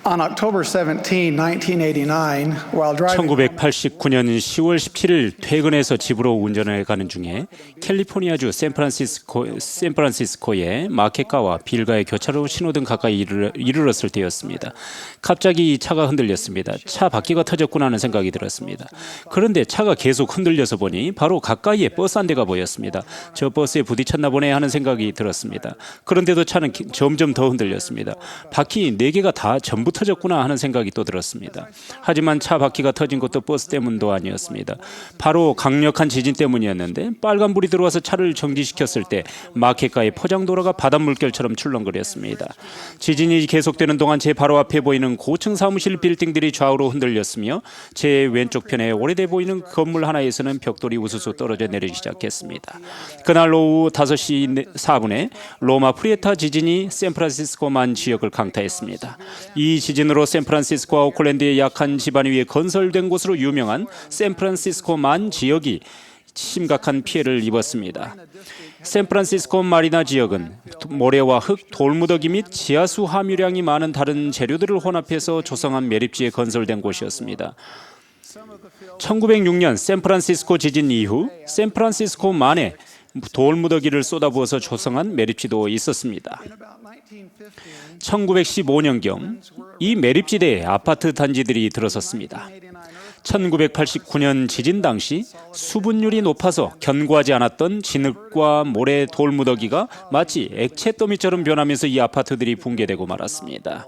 On October 17, 1989, while driving 1989년 10월 17일 퇴근해서 집으로 운전해 가는 중에 캘리포니아주 샌프란시스코의 마켓가와 빌가의 교차로 신호등 가까이 이르렀을 때였습니다. 갑자기 차가 흔들렸습니다. 차 바퀴가 터졌구나 하는 생각이 들었습니다. 그런데 차가 계속 흔들려서 보니 바로 가까이에 버스 한 대가 보였습니다. 저 버스에 부딪혔나 보네 하는 생각이 들었습니다. 그런데도 차는 점점 더 흔들렸습니다. 바퀴 4개가 다 전부 터졌구나 하는 생각이 또 들었습니다. 하지만 차 바퀴가 터진 것도 버스 때문도 아니었습니다. 바로 강력한 지진 때문이었는데 빨간불이 들어와서 차를 정지시켰을 때 마켓가의 포장도로가 바닷물결처럼 출렁거렸습니다. 지진이 계속되는 동안 제 바로 앞에 보이는 고층 사무실 빌딩들이 좌우로 흔들렸으며 제 왼쪽 편에 오래돼 보이는 건물 하나에서는 벽돌이 우수수 떨어져 내리기 시작했습니다. 그날 오후 5시 4분에 로마 프리에타 지진이 샌프란시스코만 지역을 강타했습니다. 이 지진으로 샌프란시스코와 오클랜드의 약한 지반 위에 건설된 곳으로 유명한 샌프란시스코만 지역이 심각한 피해를 입었습니다. 샌프란시스코 마리나 지역은 모래와 흙, 돌무더기 및 지하수 함유량이 많은 다른 재료들을 혼합해서 조성한 매립지에 건설된 곳이었습니다. 1906년 샌프란시스코 지진 이후 샌프란시스코만에 돌무더기를 쏟아부어서 조성한 매립지도 있었습니다. 1915년경 이 매립지대에 아파트 단지들이 들어섰습니다. 1989년 지진 당시 수분율이 높아서 견고하지 않았던 진흙과 모래 돌무더기가 마치 액체 더미처럼 변하면서 이 아파트들이 붕괴되고 말았습니다.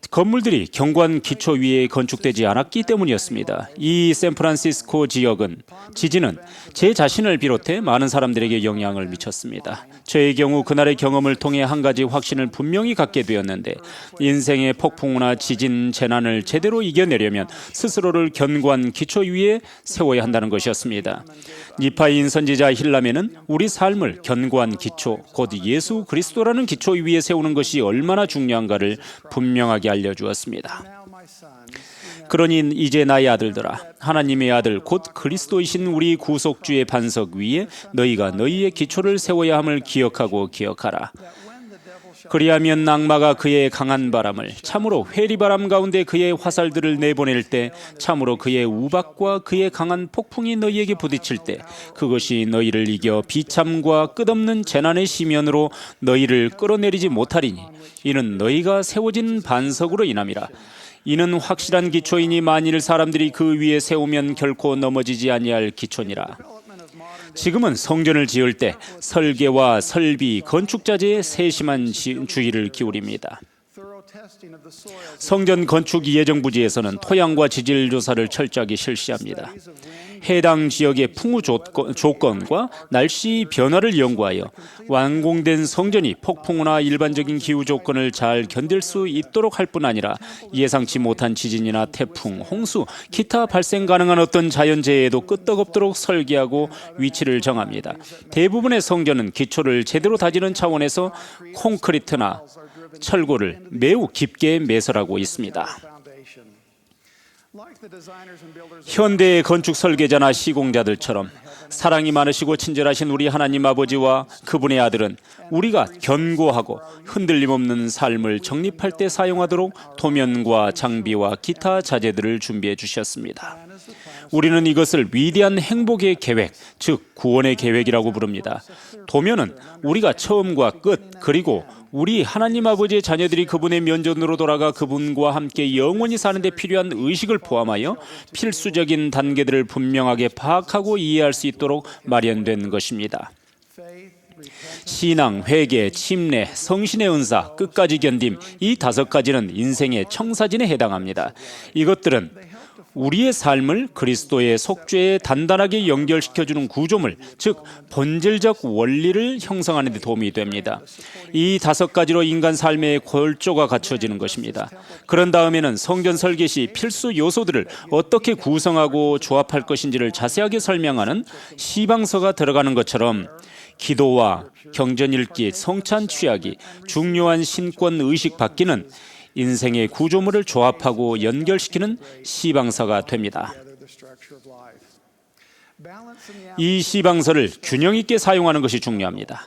건물들이 견고한 기초 위에 건축되지 않았기 때문이었습니다. 이 샌프란시스코 지역은 지진은 제 자신을 비롯해 많은 사람들에게 영향을 미쳤습니다. 저의 경우 그날의 경험을 통해 한 가지 확신을 분명히 갖게 되었는데 인생의 폭풍우나 지진, 재난을 제대로 이겨내려면 스스로를 견고한 기초 위에 세워야 한다는 것이었습니다. 니파인 선지자 힐람에는 우리 삶을 견고한 기초, 곧 예수 그리스도라는 기초 위에 세우는 것이 얼마나 중요한가를 분명하게 알려주었습니다. 그러니 이제 나의 아들들아, 하나님의 아들 곧 그리스도이신 우리 구속주의 반석 위에 너희가 너희의 기초를 세워야 함을 기억하라. 그리하면 악마가 그의 강한 바람을, 참으로 회리바람 가운데 그의 화살들을 내보낼 때, 참으로 그의 우박과 그의 강한 폭풍이 너희에게 부딪힐 때, 그것이 너희를 이겨 비참과 끝없는 재난의 시면으로 너희를 끌어내리지 못하리니 이는 너희가 세워진 반석으로 인함이라. 이는 확실한 기초이니 만일 사람들이 그 위에 세우면 결코 넘어지지 아니할 기초니라. 지금은 성전을 지을 때 설계와 설비, 건축자재에 세심한 주의를 기울입니다. 성전 건축 예정 부지에서는 토양과 지질 조사를 철저하게 실시합니다. 해당 지역의 풍우 조건과 날씨 변화를 연구하여 완공된 성전이 폭풍우나 일반적인 기후 조건을 잘 견딜 수 있도록 할 뿐 아니라 예상치 못한 지진이나 태풍, 홍수, 기타 발생 가능한 어떤 자연재해에도 끄떡없도록 설계하고 위치를 정합니다. 대부분의 성전은 기초를 제대로 다지는 차원에서 콘크리트나 철골을 매우 깊게 매설하고 있습니다. 현대의 건축 설계자나 시공자들처럼 사랑이 많으시고 친절하신 우리 하나님 아버지와 그분의 아들은 우리가 견고하고 흔들림 없는 삶을 정립할 때 사용하도록 도면과 장비와 기타 자재들을 준비해 주셨습니다. 우리는 이것을 위대한 행복의 계획, 즉 구원의 계획이라고 부릅니다. 도면은 우리가 처음과 끝, 그리고 우리 하나님 아버지의 자녀들이 그분의 면전으로 돌아가 그분과 함께 영원히 사는 데 필요한 의식을 포함하여 필수적인 단계들을 분명하게 파악하고 이해할 수 있도록 마련된 것입니다. 신앙, 회개, 침례, 성신의 은사, 끝까지 견딤, 이 5가지는 인생의 청사진에 해당합니다. 이것들은 우리의 삶을 그리스도의 속죄에 단단하게 연결시켜주는 구조물, 즉 본질적 원리를 형성하는 데 도움이 됩니다. 이 5가지로 인간 삶의 골조가 갖춰지는 것입니다. 그런 다음에는 성전 설계 시 필수 요소들을 어떻게 구성하고 조합할 것인지를 자세하게 설명하는 시방서가 들어가는 것처럼 기도와 경전 읽기, 성찬 취하기, 중요한 신권 의식 받기는 인생의 구조물을 조합하고 연결시키는 시방서가 됩니다. 이 시방서를 균형 있게 사용하는 것이 중요합니다.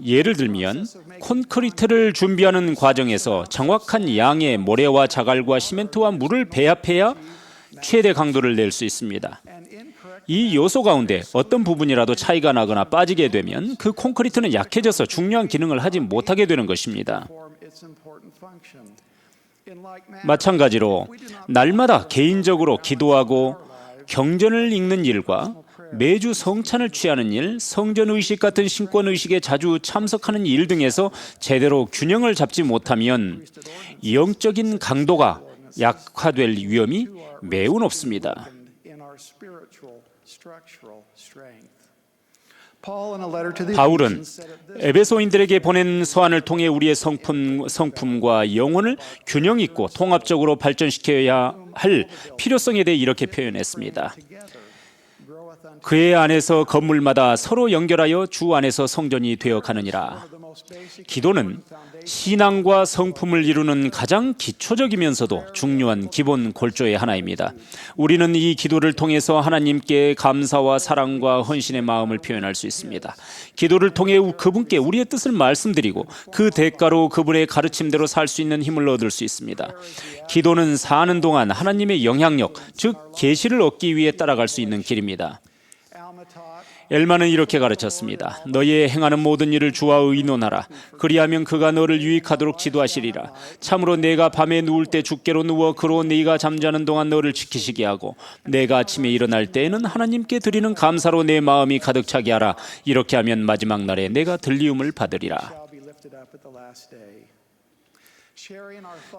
예를 들면 콘크리트를 준비하는 과정에서 정확한 양의 모래와 자갈과 시멘트와 물을 배합해야 최대 강도를 낼 수 있습니다. 이 요소 가운데 어떤 부분이라도 차이가 나거나 빠지게 되면 그 콘크리트는 약해져서 중요한 기능을 하지 못하게 되는 것입니다. 마찬가지로 날마다 개인적으로 기도하고 경전을 읽는 일과 매주 성찬을 취하는 일, 성전의식 같은 신권의식에 자주 참석하는 일 등에서 제대로 균형을 잡지 못하면 영적인 강도가 약화될 위험이 매우 높습니다. 바울은 에베소인들에게 보낸 서한을 통해 우리의 성품과 영혼을 균형 있고 통합적으로 발전시켜야 할 필요성에 대해 이렇게 표현했습니다. 그의 안에서 건물마다 서로 연결하여 주 안에서 성전이 되어 가느니라. 기도는 신앙과 성품을 이루는 가장 기초적이면서도 중요한 기본 골조의 하나입니다. 우리는 이 기도를 통해서 하나님께 감사와 사랑과 헌신의 마음을 표현할 수 있습니다. 기도를 통해 그분께 우리의 뜻을 말씀드리고 그 대가로 그분의 가르침대로 살 수 있는 힘을 얻을 수 있습니다. 기도는 사는 동안 하나님의 영향력, 즉 계시를 얻기 위해 따라갈 수 있는 길입니다. 엘마는 이렇게 가르쳤습니다. 너희의 행하는 모든 일을 주와 의논하라. 그리하면 그가 너를 유익하도록 지도하시리라. 참으로 내가 밤에 누울 때 주께로 누워 그로 네가 잠자는 동안 너를 지키시게 하고 내가 아침에 일어날 때에는 하나님께 드리는 감사로 내 마음이 가득 차게 하라. 이렇게 하면 마지막 날에 내가 들리움을 받으리라.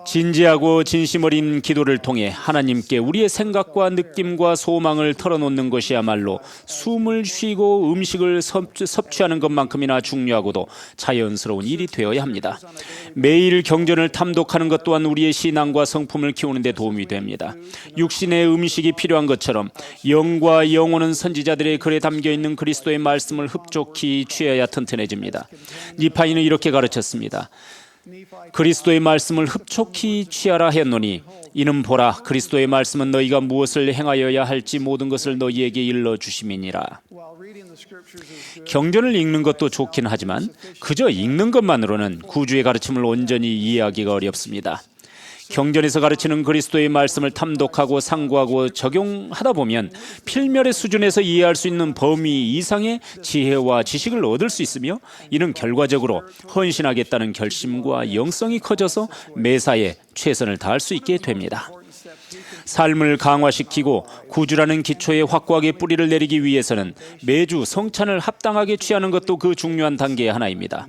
진지하고 진심 어린 기도를 통해 하나님께 우리의 생각과 느낌과 소망을 털어놓는 것이야말로 숨을 쉬고 음식을 섭취하는 것만큼이나 중요하고도 자연스러운 일이 되어야 합니다. 매일 경전을 탐독하는 것 또한 우리의 신앙과 성품을 키우는 데 도움이 됩니다. 육신의 음식이 필요한 것처럼 영과 영혼은 선지자들의 글에 담겨있는 그리스도의 말씀을 흡족히 취해야 튼튼해집니다. 니파이는 이렇게 가르쳤습니다. 그리스도의 말씀을 흡족히 취하라 했노니 이는 보라 그리스도의 말씀은 너희가 무엇을 행하여야 할지 모든 것을 너희에게 일러주심이니라. 경전을 읽는 것도 좋긴 하지만 그저 읽는 것만으로는 구주의 가르침을 온전히 이해하기가 어렵습니다. 경전에서 가르치는 그리스도의 말씀을 탐독하고 상고하고 적용하다 보면 필멸의 수준에서 이해할 수 있는 범위 이상의 지혜와 지식을 얻을 수 있으며 이는 결과적으로 헌신하겠다는 결심과 영성이 커져서 매사에 최선을 다할 수 있게 됩니다. 삶을 강화시키고 구주라는 기초에 확고하게 뿌리를 내리기 위해서는 매주 성찬을 합당하게 취하는 것도 그 중요한 단계의 하나입니다.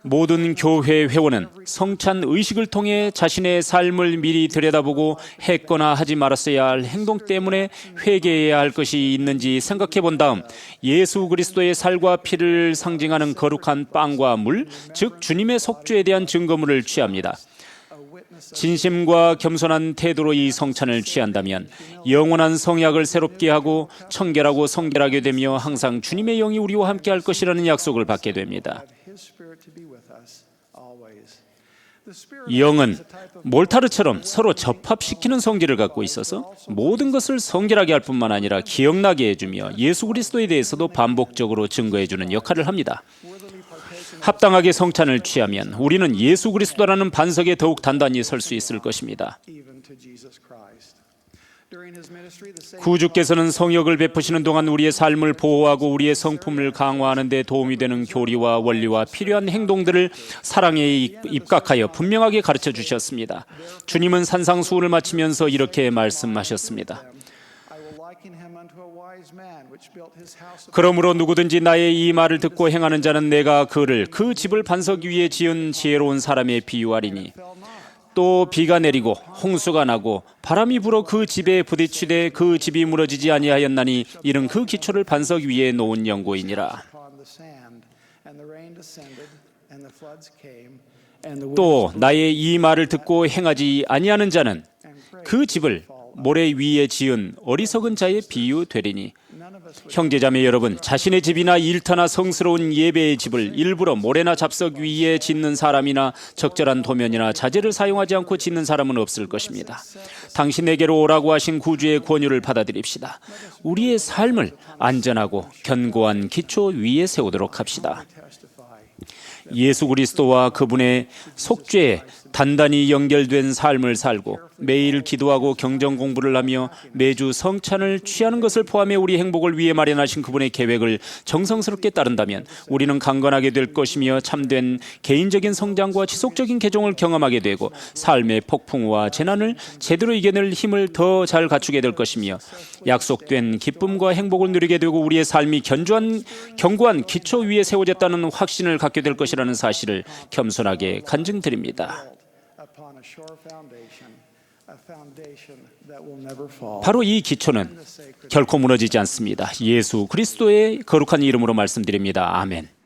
모든 교회 회원은 성찬 의식을 통해 자신의 삶을 미리 들여다보고 했거나 하지 말았어야 할 행동 때문에 회개해야 할 것이 있는지 생각해 본 다음 예수 그리스도의 살과 피를 상징하는 거룩한 빵과 물, 즉 주님의 속죄에 대한 증거물을 취합니다. 진심과 겸손한 태도로 이 성찬을 취한다면 영원한 성약을 새롭게 하고 청결하고 성결하게 되며 항상 주님의 영이 우리와 함께 할 것이라는 약속을 받게 됩니다. 영은 몰타르처럼 서로 접합시키는 성질을 갖고 있어서 모든 것을 성결하게 할 뿐만 아니라 기억나게 해주며 예수 그리스도에 대해서도 반복적으로 증거해주는 역할을 합니다. 합당하게 성찬을 취하면 우리는 예수 그리스도라는 반석에 더욱 단단히 설 수 있을 것입니다. 구주께서는 성역을 베푸시는 동안 우리의 삶을 보호하고 우리의 성품을 강화하는 데 도움이 되는 교리와 원리와 필요한 행동들을 사랑에 입각하여 분명하게 가르쳐 주셨습니다. 주님은 산상수훈을 마치면서 이렇게 말씀하셨습니다. 그러므로 누구든지 나의 이 말을 듣고 행하는 자는 내가 그를 그 집을 반석 위에 지은 지혜로운 사람에 비유하리니 또 비가 내리고 홍수가 나고 바람이 불어 그 집에 부딪히되 그 집이 무너지지 아니하였나니 이는 그 기초를 반석 위에 놓은 연고이니라. 또 나의 이 말을 듣고 행하지 아니하는 자는 그 집을 모래 위에 지은 어리석은 자의 비유되리니 형제자매 여러분, 자신의 집이나 일터나 성스러운 예배의 집을 일부러 모래나 잡석 위에 짓는 사람이나 적절한 도면이나 자재를 사용하지 않고 짓는 사람은 없을 것입니다. 당신에게로 오라고 하신 구주의 권유를 받아들입시다. 우리의 삶을 안전하고 견고한 기초 위에 세우도록 합시다. 예수 그리스도와 그분의 속죄에 단단히 연결된 삶을 살고 매일 기도하고 경전 공부를 하며 매주 성찬을 취하는 것을 포함해 우리 행복을 위해 마련하신 그분의 계획을 정성스럽게 따른다면 우리는 강건하게 될 것이며 참된 개인적인 성장과 지속적인 개종을 경험하게 되고 삶의 폭풍과 재난을 제대로 이겨낼 힘을 더 잘 갖추게 될 것이며 약속된 기쁨과 행복을 누리게 되고 우리의 삶이 견고한 기초 위에 세워졌다는 확신을 갖게 될 것이라는 사실을 겸손하게 간증드립니다. 바로 이 기초는 결코 무너지지 않습니다. 예수 그리스도의 거룩한 이름으로 말씀드립니다. 아멘.